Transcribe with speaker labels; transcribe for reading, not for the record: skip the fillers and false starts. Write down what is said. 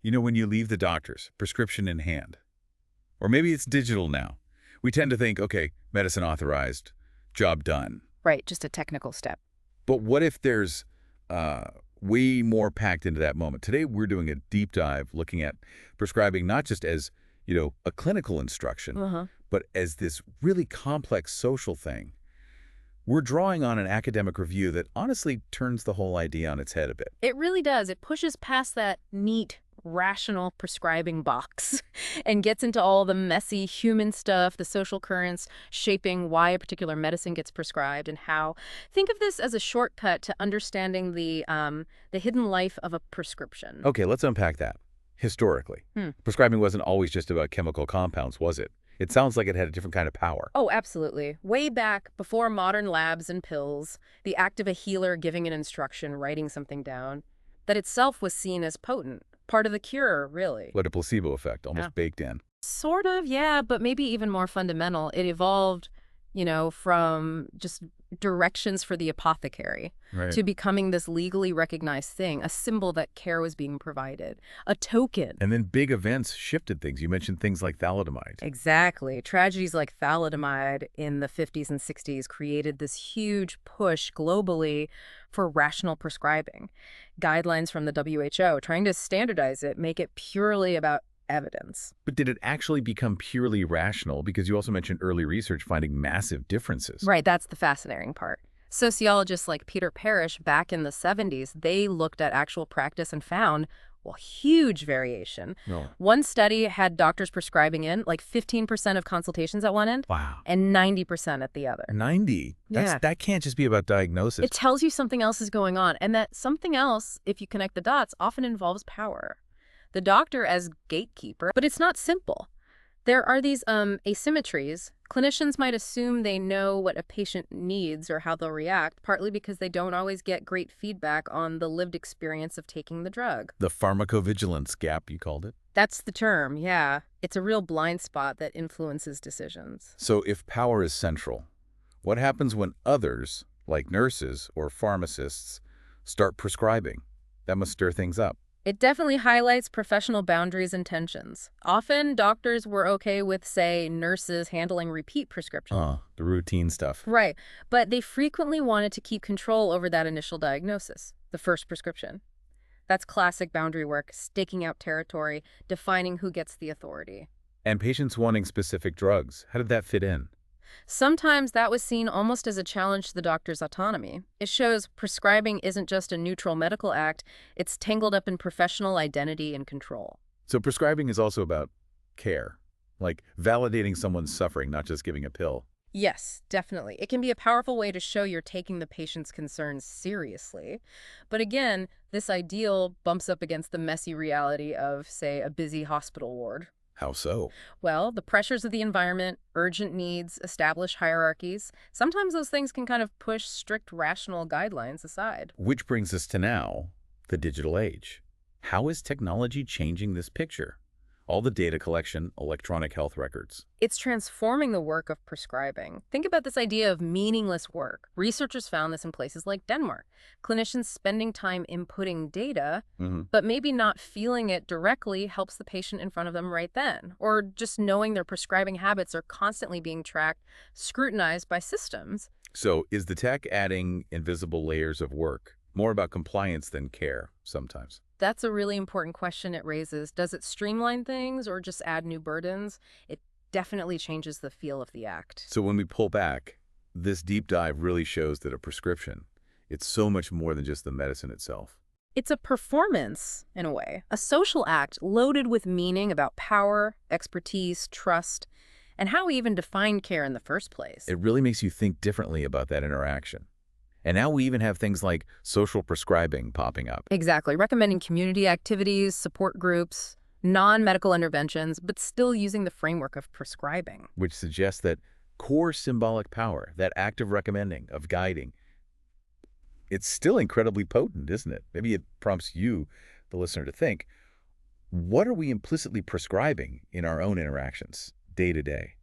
Speaker 1: You know, when you leave the doctor's, prescription in hand, or maybe it's digital now, we tend to think, okay, medicine authorized, job done.
Speaker 2: Right, just a technical step.
Speaker 1: But what if there's way more packed into that moment? Today, we're doing a deep dive looking at prescribing not just as, a clinical instruction, but as this really complex social thing. We're drawing on an academic review that honestly turns the whole idea on its head a bit.
Speaker 2: It really does. It pushes past that neat, rational prescribing box and gets into all the messy human stuff, the social currents shaping why a particular medicine gets prescribed and how. Think of this as a shortcut to understanding the hidden life of a prescription.
Speaker 1: Okay, let's unpack that. Historically, prescribing wasn't always just about chemical compounds, was it? It sounds like it had a different kind of power.
Speaker 2: Oh, absolutely. Way back before modern labs and pills, the act of a healer giving an instruction, writing something down, that itself was seen as potent. Part of the cure, really.
Speaker 1: What a placebo effect, almost baked in.
Speaker 2: Sort of, yeah, but maybe even more fundamental. It evolved, from just directions for the apothecary to becoming this legally recognized thing, a symbol that care was being provided, a token.
Speaker 1: And then big events shifted things. You mentioned things like thalidomide.
Speaker 2: Exactly. Tragedies like thalidomide in the 50s and 60s created this huge push globally for rational prescribing. Guidelines from the WHO trying to standardize it, make it purely about evidence.
Speaker 1: But did it actually become purely rational? Because you also mentioned early research finding massive differences.
Speaker 2: Right, that's the fascinating part. Sociologists like Peter Parrish back in the 70s, they looked at actual practice and found, huge variation.
Speaker 1: No.
Speaker 2: One study had doctors prescribing in like 15% of consultations at one end.
Speaker 1: Wow.
Speaker 2: And 90% at the other.
Speaker 1: 90? That can't just be about diagnosis.
Speaker 2: It tells you something else is going on, and that something else, if you connect the dots, often involves power. The doctor as gatekeeper, but it's not simple. There are these asymmetries. Clinicians might assume they know what a patient needs or how they'll react, partly because they don't always get great feedback on the lived experience of taking the drug.
Speaker 1: The pharmacovigilance gap, you called it?
Speaker 2: That's the term, yeah. It's a real blind spot that influences decisions.
Speaker 1: So if power is central, what happens when others, like nurses or pharmacists, start prescribing? That must stir things up.
Speaker 2: It definitely highlights professional boundaries and tensions. Often, doctors were okay with, say, nurses handling repeat prescriptions.
Speaker 1: The routine stuff.
Speaker 2: Right, but they frequently wanted to keep control over that initial diagnosis, the first prescription. That's classic boundary work, staking out territory, defining who gets the authority.
Speaker 1: And patients wanting specific drugs. How did that fit in?
Speaker 2: Sometimes that was seen almost as a challenge to the doctor's autonomy. It shows prescribing isn't just a neutral medical act, it's tangled up in professional identity and control.
Speaker 1: So prescribing is also about care, like validating someone's suffering, not just giving a pill.
Speaker 2: Yes, definitely. It can be a powerful way to show you're taking the patient's concerns seriously. But again, this ideal bumps up against the messy reality of, say, a busy hospital ward.
Speaker 1: How so?
Speaker 2: Well, the pressures of the environment, urgent needs, established hierarchies, sometimes those things can kind of push strict rational guidelines aside.
Speaker 1: Which brings us to now, the digital age. How is technology changing this picture? All the data collection, electronic health records.
Speaker 2: It's transforming the work of prescribing. Think about this idea of meaningless work. Researchers found this in places like Denmark. Clinicians spending time inputting data, but maybe not feeling it directly helps the patient in front of them right then. Or just knowing their prescribing habits are constantly being tracked, scrutinized by systems.
Speaker 1: So is the tech adding invisible layers of work? More about compliance than care, sometimes.
Speaker 2: That's a really important question it raises. Does it streamline things or just add new burdens? It definitely changes the feel of the act.
Speaker 1: So when we pull back, this deep dive really shows that a prescription, it's so much more than just the medicine itself.
Speaker 2: It's a performance, in a way, a social act loaded with meaning about power, expertise, trust, and how we even define care in the first place.
Speaker 1: It really makes you think differently about that interaction. And now we even have things like social prescribing popping up.
Speaker 2: Exactly. Recommending community activities, support groups, non-medical interventions, but still using the framework of prescribing.
Speaker 1: Which suggests that core symbolic power, that act of recommending, of guiding, it's still incredibly potent, isn't it? Maybe it prompts you, the listener, to think, what are we implicitly prescribing in our own interactions day to day?